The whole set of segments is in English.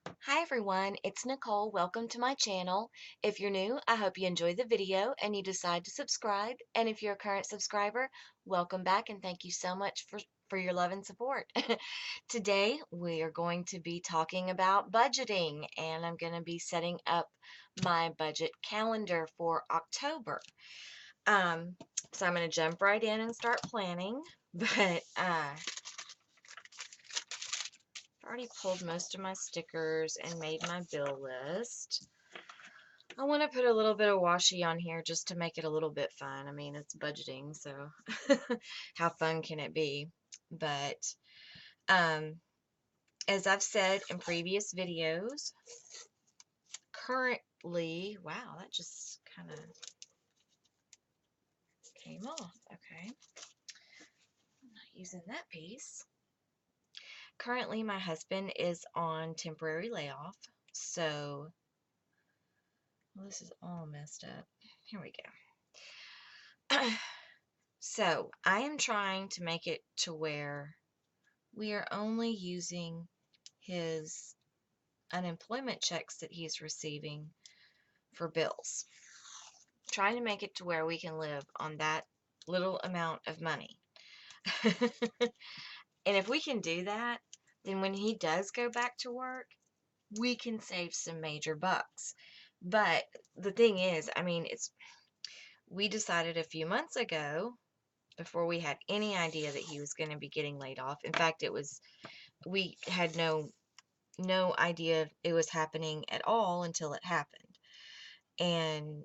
Hi everyone, it's Nicole. Welcome to my channel. If you're new, I hope you enjoy the video and you decide to subscribe. And if you're a current subscriber, welcome back and thank you so much for your love and support. Today we are going to be talking about budgeting and I'm going to be setting up my budget calendar for October. Um, so I'm going to jump right in and start planning, but I've already pulled most of my stickers and made my bill list. I want to put a little bit of washi on here just to make it a little bit fun. I mean, it's budgeting, so how fun can it be? But um, as I've said in previous videos, currently, wow, that just kind of came off. Okay, I'm not using that piece. Currently, my husband is on temporary layoff, so well, this is all messed up. Here we go. So I am trying to make it to where we are only using his unemployment checks that he's receiving for bills. Trying to make it to where we can live on that little amount of money. And if we can do that, then when he does go back to work, we can save some major bucks. But the thing is, I mean, we decided a few months ago, before we had any idea that he was going to be getting laid off. In fact, we had no idea it was happening at all until it happened. And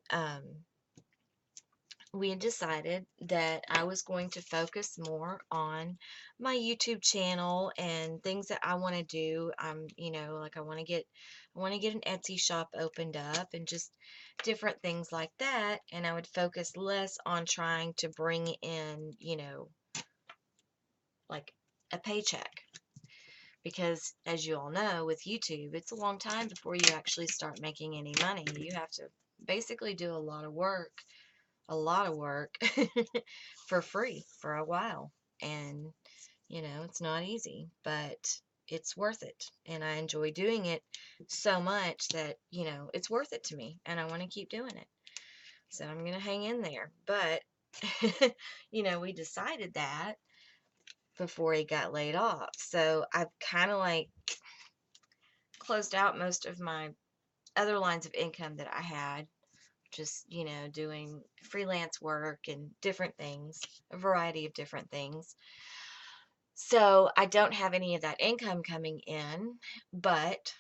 we had decided that I was going to focus more on my YouTube channel and things that I want to do. Like I want to get an Etsy shop opened up and just different things like that. And I would focus less on trying to bring in, like a paycheck. Because as you all know, with YouTube, it's a long time before you actually start making any money. You have to basically do a lot of work for free for a while. And, it's not easy, but it's worth it. And I enjoy doing it so much that, it's worth it to me. And I want to keep doing it. So I'm going to hang in there. But, we decided that before he got laid off. So I've kind of like closed out most of my other lines of income that I had, just, doing freelance work and different things, a variety of different things. So I don't have any of that income coming in, but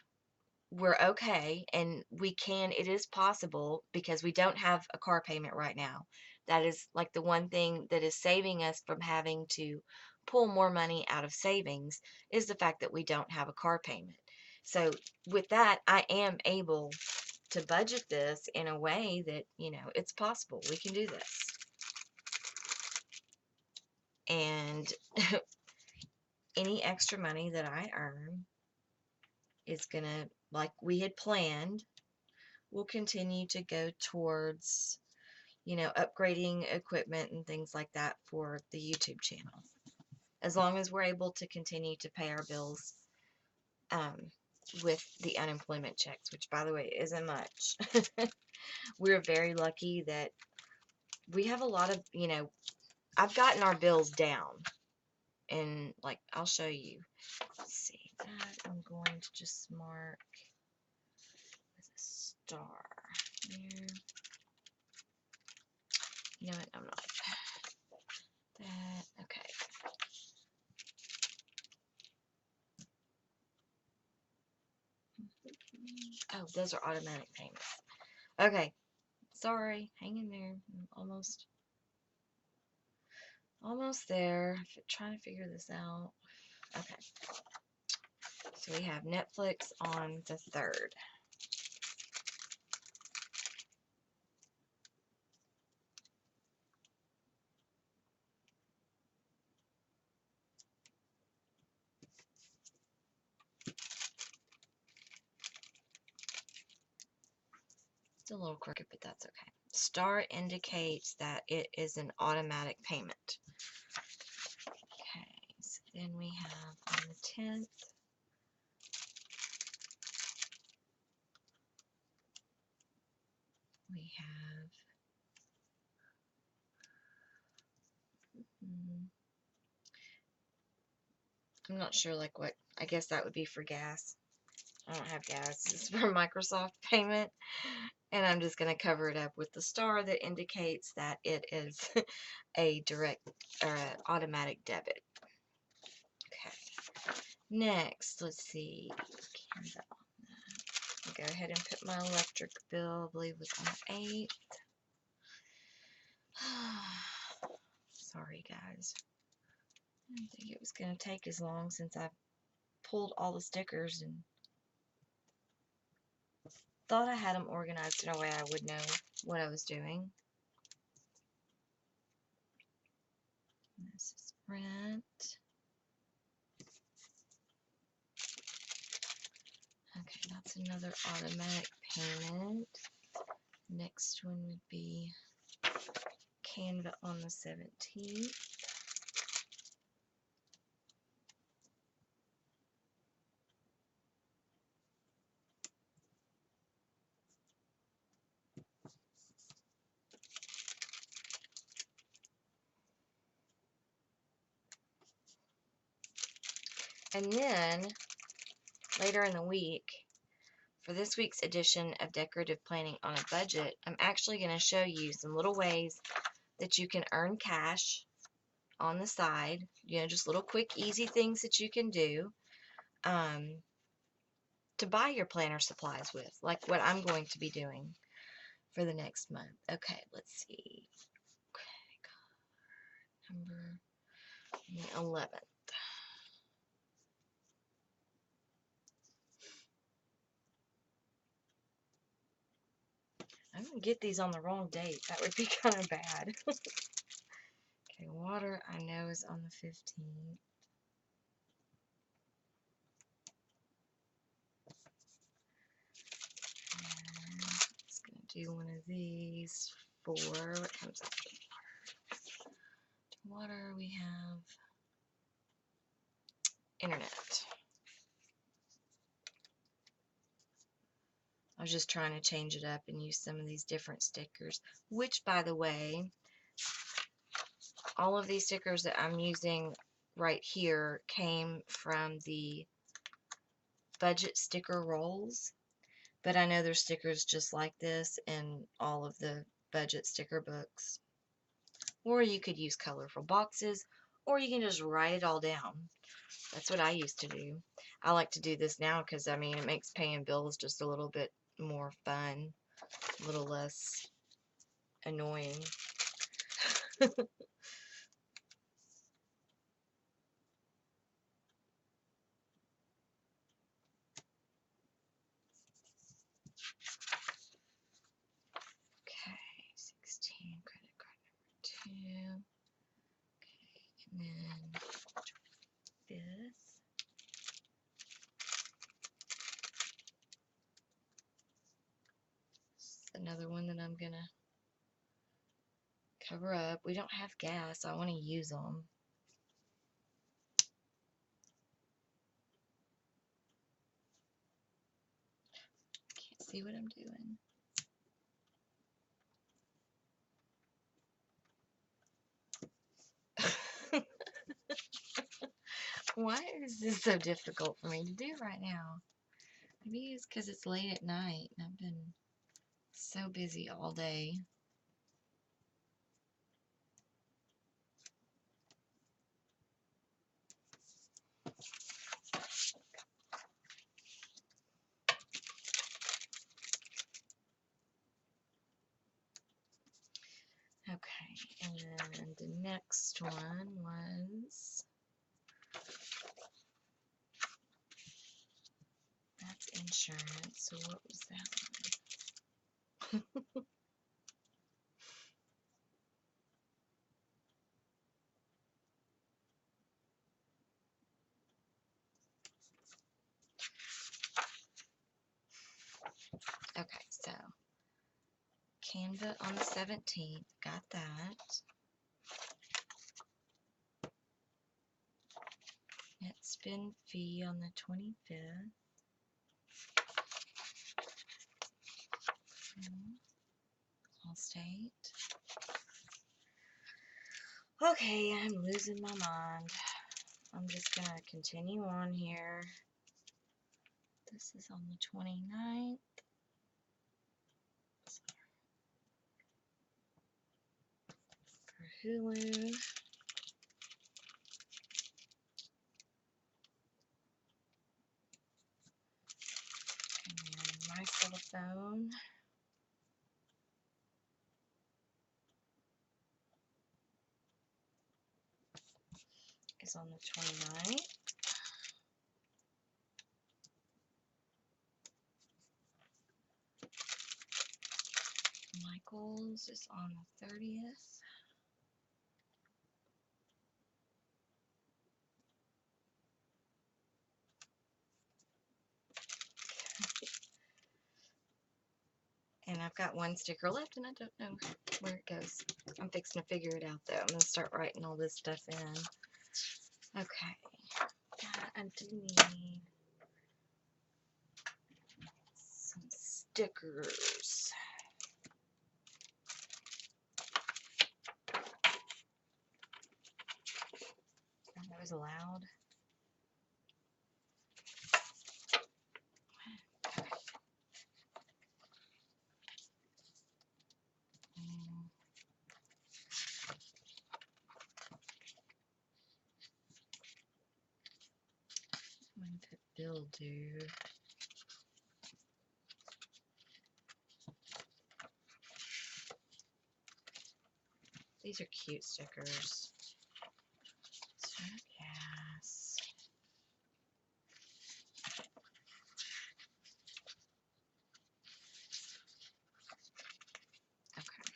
we're okay and it is possible because we don't have a car payment right now. That is like the one thing that is saving us from having to pull more money out of savings is the fact that we don't have a car payment. So with that, I am able to budget this in a way that, it's possible. We can do this. And any extra money that I earn is going to, like we had planned, will continue to go towards, upgrading equipment and things like that for the YouTube channel. As long as we're able to continue to pay our bills with the unemployment checks, which by the way isn't much. We're very lucky that we have a lot of, I've gotten our bills down. And like, I'll show you. Let's see. That I'm going to just mark with a star here. You know what? I'm not. That, okay. Oh, those are automatic payments. Okay. Sorry. Hang in there. I'm almost there. Trying to figure this out. Okay. So we have Netflix on the 3rd. It's a little crooked, but that's okay. Star indicates that it is an automatic payment. Okay, so then we have on the 10th, I'm not sure like what, I guess that would be for gas. I don't have gas. It's for Microsoft payment. And I'm just going to cover it up with the star that indicates that it is a direct or an automatic debit. Okay. Next, let's see. Canva. I'll go ahead and put my electric bill, I believe was on the 8th. Sorry, guys. I didn't think it was going to take as long since I pulled all the stickers and thought I had them organized in a way I would know what I was doing. This is rent. Okay, that's another automatic payment. Next one would be Canva on the 17th. And then later in the week, for this week's edition of Decorative Planning on a Budget, I'm actually going to show you some little ways that you can earn cash on the side. You know, just little quick, easy things that you can do to buy your planner supplies with, like what I'm going to be doing for the next month. Okay, let's see. Okay, number 11. I'm going to get these on the wrong date. That would be kind of bad. Okay, water I know is on the 15th. And it's going to do one of these for, what comes after water? Water, we have internet. I was just trying to change it up and use some of these different stickers, which, by the way, all of these stickers that I'm using right here came from the budget sticker rolls, but I know there's stickers just like this in all of the budget sticker books. Or you could use colorful boxes, or you can just write it all down. That's what I used to do. I like to do this now because, I mean, it makes paying bills just a little bit more fun, a little less annoying. Okay, 16, credit card number 2. Okay, and then this. Another one that I'm gonna cover up. We don't have gas, so I want to use them. Can't see what I'm doing. Why is this so difficult for me to do right now? Maybe it's because it's late at night and I've been so busy all day. Okay, and then the next one was, that's insurance, so what was that one? Okay, so Canva on the 17th, got that. Net spend fee on the 25th. Allstate. Okay, I'm losing my mind. I'm just going to continue on here. This is on the 29th. For Hulu. And my cell phone is on the 29th. Michael's is on the 30th. And I've got one sticker left, and I don't know where it goes. I'm fixing to figure it out, though. I'm going to start writing all this stuff in. Okay. I do need some stickers. That was loud. I'm going to put Bill do. These are cute stickers. Yes. Okay.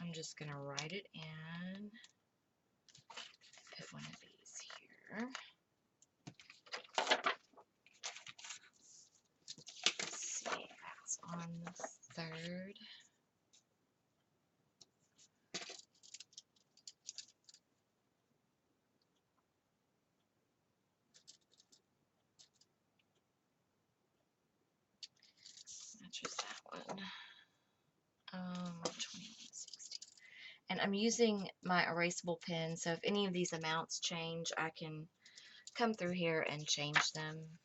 I'm just going to write it in. Put one of these here. Let's see, that's on the 3rd. Matches that one. 2160. And I'm using my erasable pen, so if any of these amounts change, I can come through here and change them.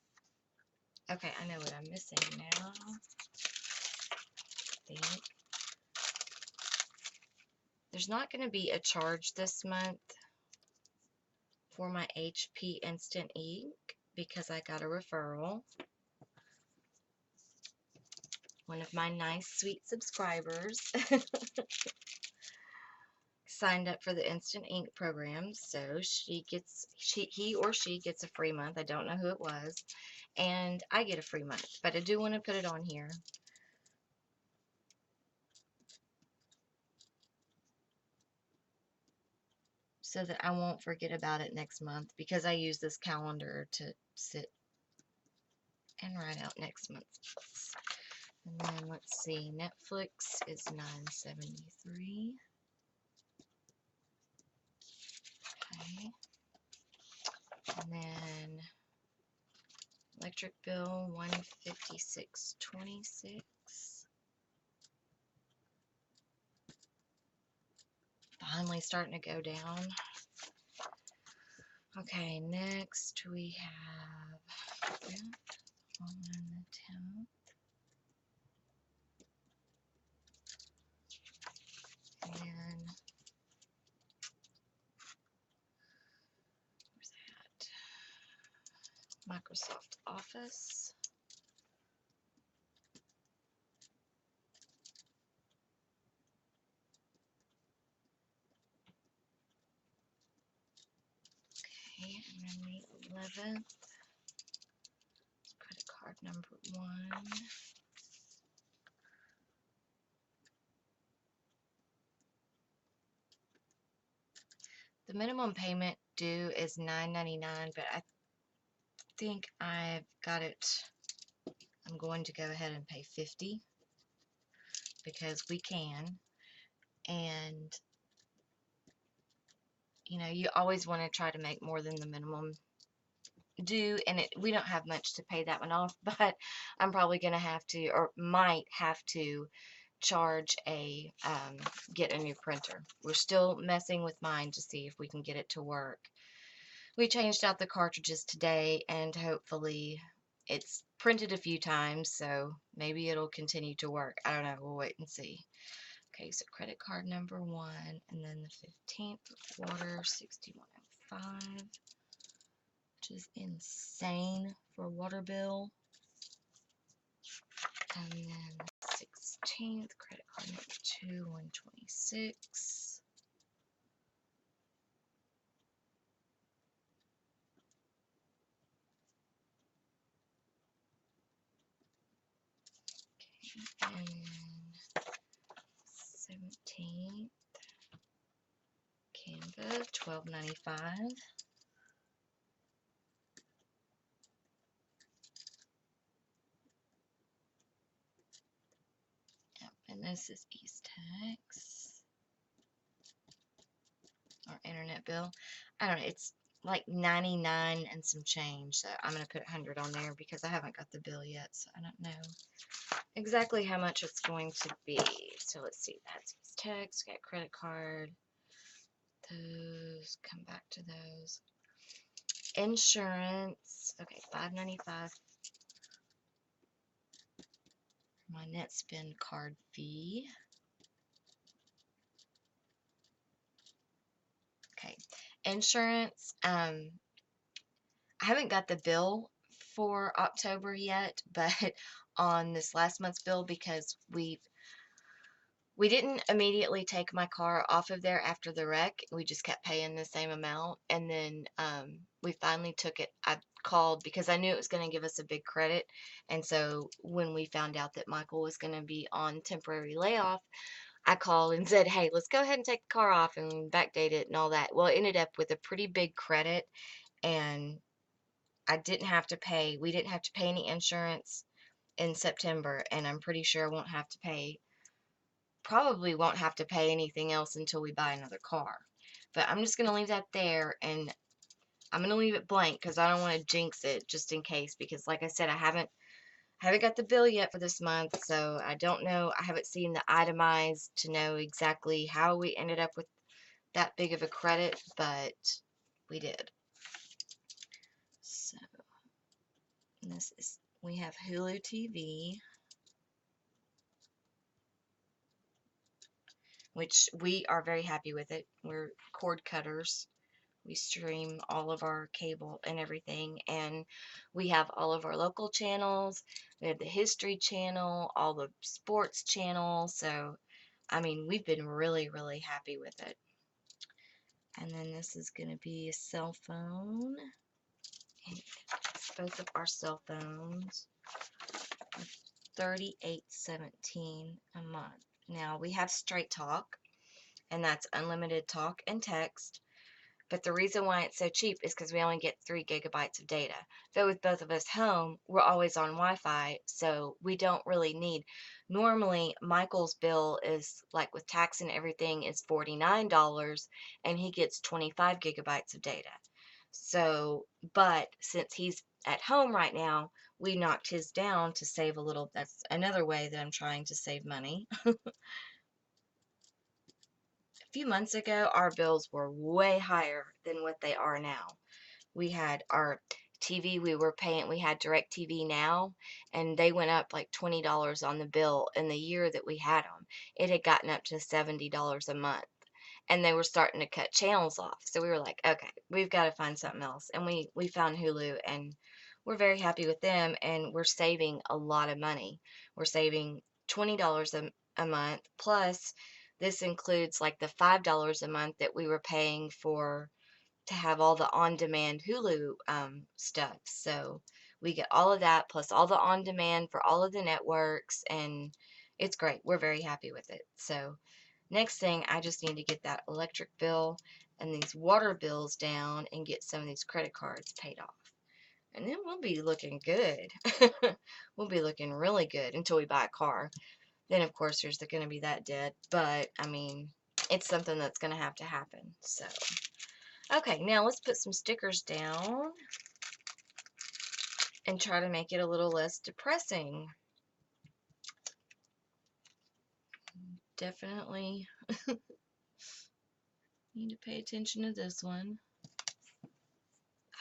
Okay, I know what I'm missing now. I think there's not going to be a charge this month for my HP Instant Ink because I got a referral. One of my nice, sweet subscribers signed up for the Instant Ink program, so he or she gets a free month. I don't know who it was, and I get a free month, but I do want to put it on here. So that I won't forget about it next month, because I use this calendar to sit and write out next month's books. And then let's see, Netflix is $9.73. Okay. And then electric bill $156.26. Finally starting to go down. Okay, next we have on the 10th. And where's that? Microsoft Office. Okay, and then the 11th. Credit card number 1. The minimum payment due is $9.99, but I think I've got it. I'm going to go ahead and pay $50 because we can. And you know, you always want to try to make more than the minimum due, and we don't have much to pay that one off, but I'm probably going to have to, or might have to, charge get a new printer. We're still messing with mine to see if we can get it to work. We changed out the cartridges today, and hopefully it's printed a few times, so maybe it'll continue to work. I don't know. We'll wait and see. Okay, so credit card number 1, and then the 15th, water, 6105, which is insane for a water bill. And then 16th, credit card number 2, 126. Okay, and then 17th, Canva, 12.95. Yep, and this is East Tex. Our internet bill. I don't know, it's like 99 and some change, so I'm going to put 100 on there because I haven't got the bill yet, so I don't know exactly how much it's going to be. So let's see, that's East Tex, got credit card, those, come back to those. Insurance, okay, $5.95. My net spend card fee. Okay, insurance, I haven't got the bill for October yet, but on this last month's bill, because we didn't immediately take my car off of there after the wreck. We just kept paying the same amount, and then we finally took it. I called because I knew it was going to give us a big credit, and so when we found out that Michael was going to be on temporary layoff, I called and said, hey, let's go ahead and take the car off and backdate it and all that. Well, it ended up with a pretty big credit, and we didn't have to pay any insurance in September, and I'm pretty sure probably won't have to pay anything else until we buy another car. But I'm just going to leave that there, and I'm going to leave it blank because I don't want to jinx it just in case, because like I said, I haven't got the bill yet for this month, so I don't know. I haven't seen the itemized to know exactly how we ended up with that big of a credit, but we did. So we have Hulu TV, which we are very happy with it. We're cord cutters. We stream all of our cable and everything, and we have all of our local channels. We have the History Channel, all the sports channels, so I mean, we've been really, really happy with it. And then this is going to be a cell phone. And both of our cell phones are $38.17 a month. Now, we have Straight Talk, and that's unlimited talk and text. But the reason why it's so cheap is because we only get 3 gigabytes of data. Though with both of us home, we're always on Wi-Fi, so we don't really need. Normally, Michael's bill is, like with tax and everything, is $49, and he gets 25 gigabytes of data. So, but since he's at home right now, we knocked his down to save a little. That's another way that I'm trying to save money. A few months ago, our bills were way higher than what they are now. We had our TV, we had DirecTV Now, and they went up like $20 on the bill in the year that we had them. It had gotten up to $70 a month, and they were starting to cut channels off. So we were like, okay, we've got to find something else. And we found Hulu, and we're very happy with them, and we're saving a lot of money. We're saving $20 a month, plus this includes like the $5 a month that we were paying to have all the on-demand Hulu stuff. So we get all of that plus all the on-demand for all of the networks, and it's great. We're very happy with it. So next thing, I just need to get that electric bill and these water bills down and get some of these credit cards paid off. And then we'll be looking good. We'll be looking really good until we buy a car. Then, of course, there's going to be that debt. But, I mean, it's something that's going to have to happen. So, okay, now let's put some stickers down and try to make it a little less depressing. definitely need to pay attention to this one.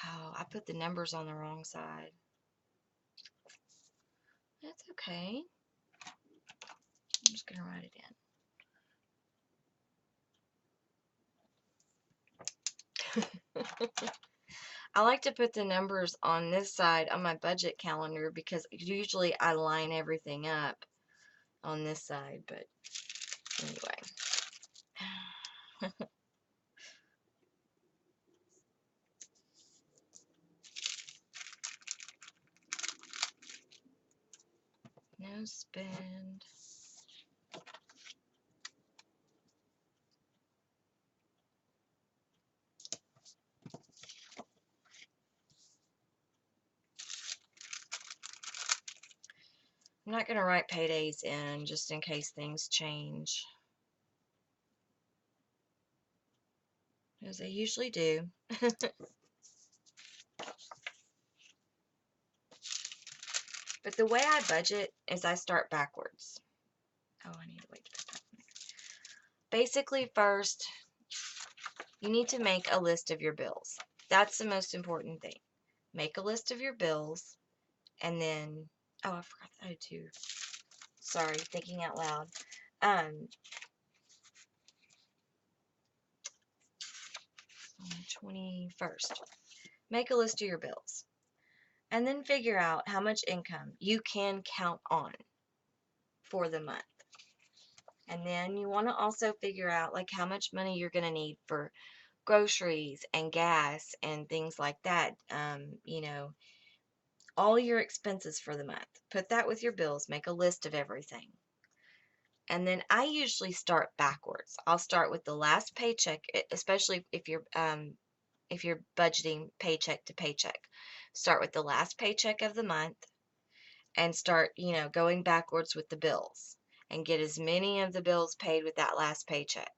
Oh, I put the numbers on the wrong side. That's okay. I'm just going to write it in. I like to put the numbers on this side on my budget calendar because usually I line everything up on this side, but anyway. No spend. I'm not going to write paydays in just in case things change, as they usually do. But the way I budget is I start backwards. Oh, I need to wait to put that in there. Basically, first, you need to make a list of your bills. That's the most important thing. Make a list of your bills, and then, oh, I forgot that too. Sorry, thinking out loud. On the 21st, make a list of your bills, and then figure out how much income you can count on for the month. And then you want to also figure out like how much money you're going to need for groceries and gas and things like that. You know, all your expenses for the month. Put that with your bills. Make a list of everything. And then I usually start backwards. I'll start with the last paycheck, especially if you're budgeting paycheck to paycheck. Start with the last paycheck of the month and start, you know, going backwards with the bills and get as many of the bills paid with that last paycheck.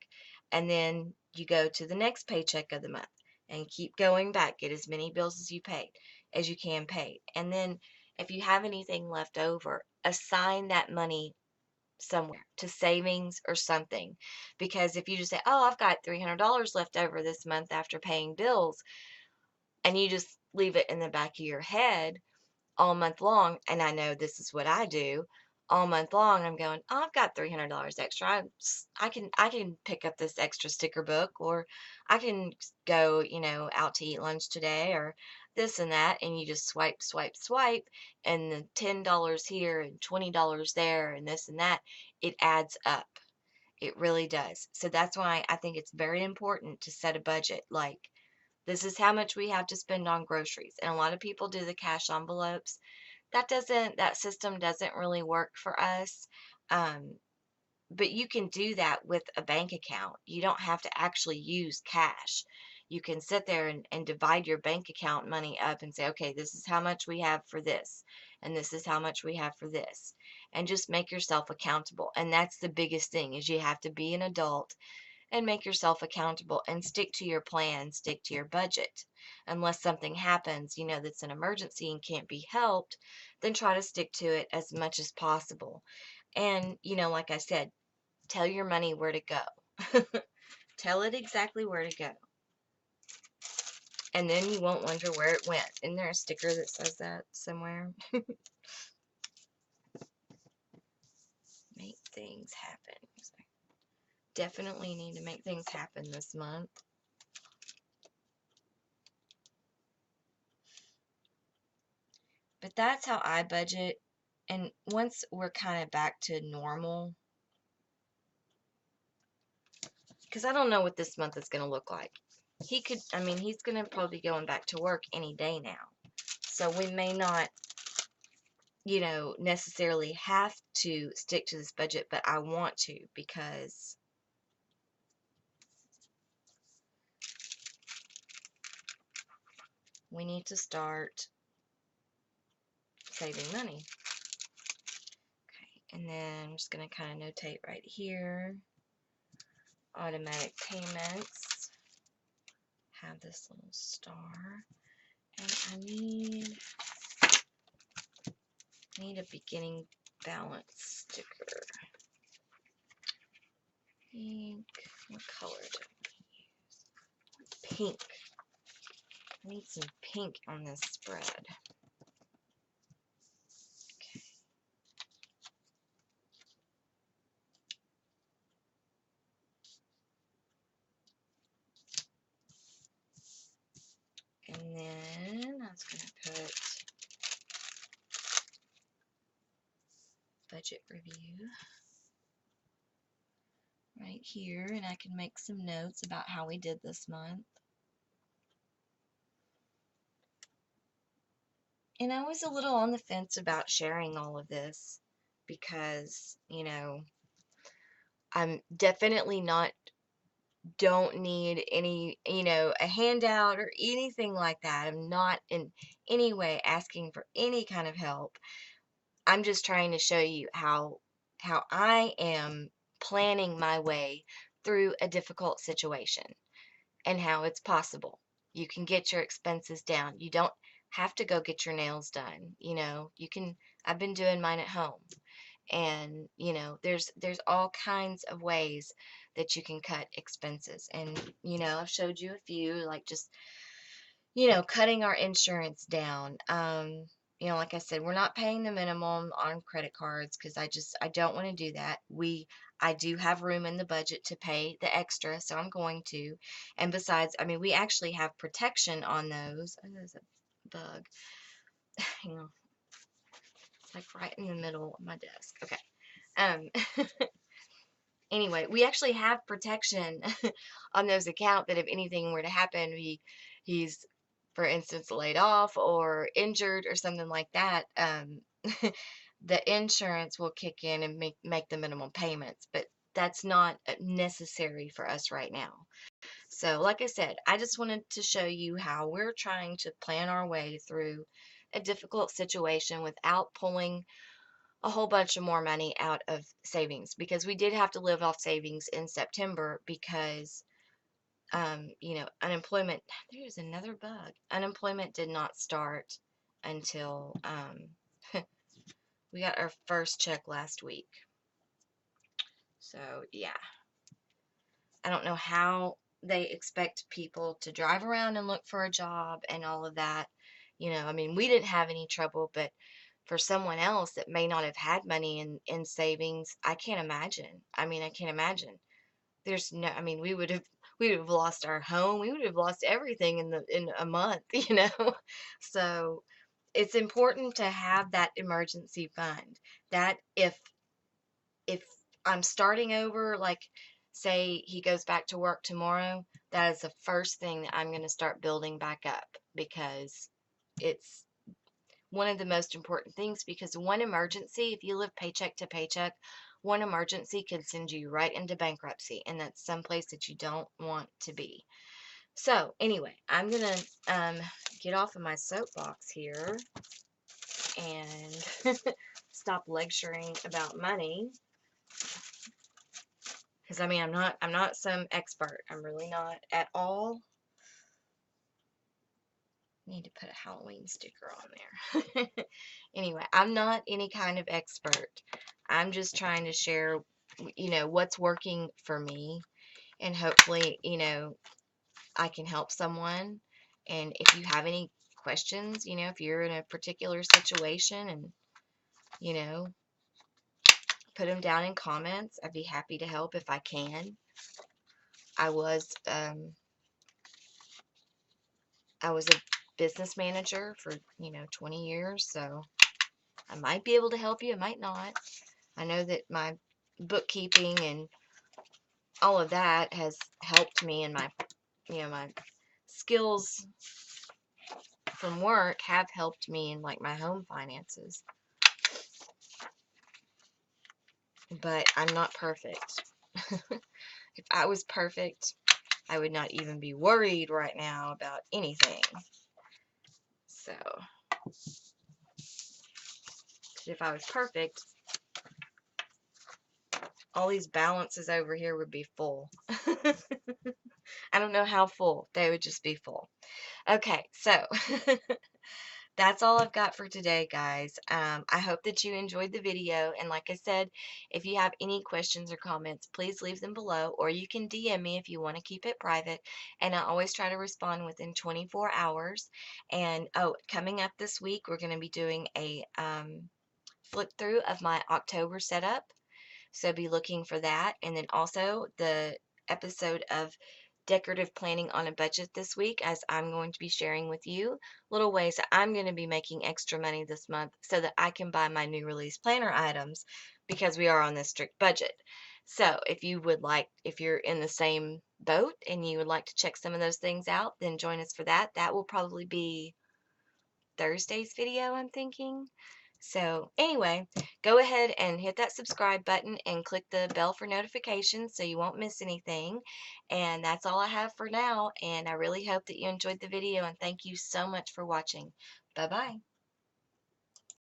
And then you go to the next paycheck of the month and keep going back, get as many bills as you can pay. And then if you have anything left over, assign that money somewhere to savings or something. Because if you just say, "Oh, I've got $300 left over this month after paying bills," and you just leave it in the back of your head all month long, and I know this is what I do all month long. I'm going, oh, I've got $300 extra. I can pick up this extra sticker book, or I can go, you know, out to eat lunch today, or this and that, and you just swipe, swipe, swipe, and the $10 here and $20 there, and this and that, it adds up. It really does. So that's why I think it's very important to set a budget. Like, this is how much we have to spend on groceries. And a lot of people do the cash envelopes. That system doesn't really work for us. Um, but you can do that with a bank account. You don't have to actually use cash. You can sit there and divide your bank account money up and say, okay, this is how much we have for this, and this is how much we have for this. And just make yourself accountable. And that's the biggest thing, is you have to be an adult and make yourself accountable and stick to your plan, stick to your budget. Unless something happens, you know, that's an emergency and can't be helped, then try to stick to it as much as possible. And, you know, like I said, tell your money where to go. Tell it exactly where to go. And then you won't wonder where it went. Isn't there a sticker that says that somewhere? Make things happen. Definitely need to make things happen this month. But that's how I budget. And once we're kind of back to normal, because I don't know what this month is going to look like. He's going to probably be going back to work any day now. So we may not, you know, necessarily have to stick to this budget, but I want to, because we need to start saving money. Okay, and then I'm just going to kind of notate right here, automatic payments, have this little star, and I need a beginning balance sticker. Pink. What color do I use? Pink. I need some pink on this spread. And then I was going to put budget review right here, and I can make some notes about how we did this month. And I was a little on the fence about sharing all of this because, you know, I'm definitely don't need any, you know, a handout or anything like that. I'm not in any way asking for any kind of help. I'm just trying to show you how I am planning my way through a difficult situation and how it's possible. You can get your expenses down. You don't have to go get your nails done. You know, you can, I've been doing mine at home. And, you know, there's all kinds of ways that you can cut expenses. And, you know, I've showed you a few, like just, you know, cutting our insurance down. You know, like I said, we're not paying the minimum on credit cards because I don't want to do that. I do have room in the budget to pay the extra, so I'm going to. And besides, I mean, we actually have protection on those. Oh, there's a bug. Hang on. It's like right in the middle of my desk. Okay. Um, anyway, we actually have protection on those accounts that if anything were to happen, he's, for instance, laid off or injured or something like that, the insurance will kick in and make the minimum payments. But that's not necessary for us right now. So, like I said, I just wanted to show you how we're trying to plan our way through a difficult situation without pulling a whole bunch of more money out of savings, because we did have to live off savings in September because, you know, unemployment, there's another bug. Unemployment did not start until we got our first check last week. So, yeah. I don't know how they expect people to drive around and look for a job and all of that. You know, I mean, we didn't have any trouble, but for someone else that may not have had money in savings, I can't imagine. I mean, I can't imagine. There's no, I mean, we would have lost our home. We would have lost everything in a month, you know. So it's important to have that emergency fund. That if I'm starting over, like say he goes back to work tomorrow, that is the first thing that I'm going to start building back up, because it's one of the most important things. Because one emergency, if you live paycheck to paycheck, one emergency could send you right into bankruptcy, and that's someplace that you don't want to be. So anyway, I'm gonna get off of my soapbox here and stop lecturing about money, because I mean I'm not some expert. I'm really not at all. Need to put a Halloween sticker on there. Anyway, I'm not any kind of expert. I'm just trying to share, you know, what's working for me, and hopefully, you know, I can help someone. And if you have any questions, you know, if you're in a particular situation, and, you know, put them down in comments. I'd be happy to help if I can. I was a business manager for, you know, 20 years, so I might be able to help you, I might not. I know that my bookkeeping and all of that has helped me, and my, you know, my skills from work have helped me in like my home finances. But I'm not perfect. If I was perfect, I would not even be worried right now about anything. So, if I was perfect, all these balances over here would be full. I don't know how full. They would just be full. Okay, so That's all I've got for today, guys. I hope that you enjoyed the video. And like I said, if you have any questions or comments, please leave them below, or you can DM me if you want to keep it private. And I always try to respond within 24 hours. And oh, coming up this week, we're going to be doing a flip through of my October setup. So be looking for that. And then also the episode of decorative planning on a budget this week, as I'm going to be sharing with you little ways that I'm going to be making extra money this month so that I can buy my new release planner items because we are on this strict budget. So if you would like, if you're in the same boat and you would like to check some of those things out, then join us for that. That will probably be Thursday's video, I'm thinking. So anyway, go ahead and hit that subscribe button and click the bell for notifications so you won't miss anything. And that's all I have for now. And I really hope that you enjoyed the video, and thank you so much for watching. Bye-bye.